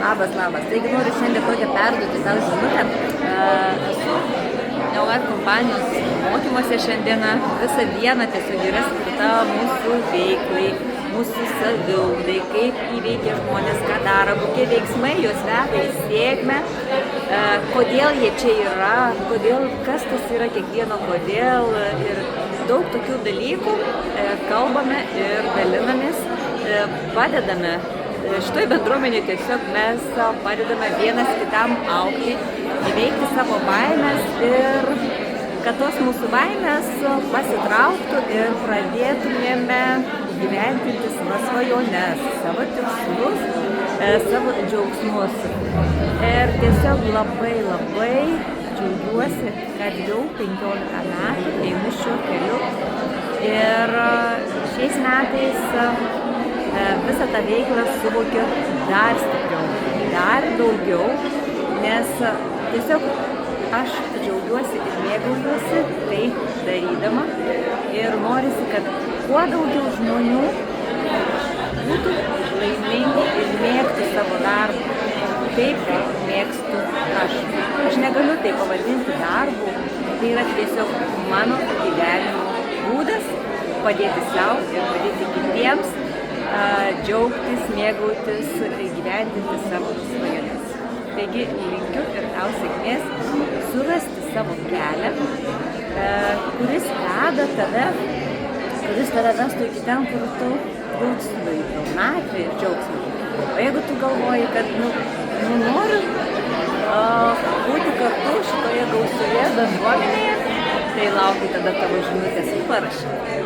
Labas. Taigi noriu šiandien tokią perduoti tau žinutę. Esu Neoware kompanijos mokymuose šiandieną. Visą dieną tiesiog yra skirta mūsų veiklai, mūsų saviugdai, kaip įveikia žmonės, ką daro, kokie veiksmai juos veda į sėkmę, kodėl jie čia yra, kas tas yra kiekvieno kodėl ir daug tokių dalykų kalbame ir dalinamės, padedame. Šitoj bendruomenė tiesiog mes padedame vienas kitam augti, įveikti savo baimės ir kad tos mūsų baimės pasitrauktų ir pradėtumėme gyventinti savo svajones, savo tikslus, savo džiaugsmus. Ir tiesiog labai džiaugiuosi, kad jau 15 metų einu šiuo keliu ir šiais metais visą tą veiklą suvokiu dar stipriau, dar daugiau, nes tiesiog aš džiaugiuosi ir mėgaujuosi tai darydama ir norisi, kad kuo daugiau žmonių būtų laimingi ir mėgtų savo darbą, taip kaip mėgstu aš. Aš negaliu tai pavadinti darbu, tai yra tiesiog mano gyvenimo būdas padėti sau ir padėti kitiems džiaugtis, mėgautis, įgyvendinti savo svajones. Taigi linkiu ir tau sėkmės surasti savo kelią, kuris veda tave, vestų iki ten, kur tu jauti pilnatvę ir džiaugsmą. O jeigu tu galvoji, kad noriu būti kartu šitoje gausioje bendruomenėje, tai laukiu tada tavo žinutės ir parašyk.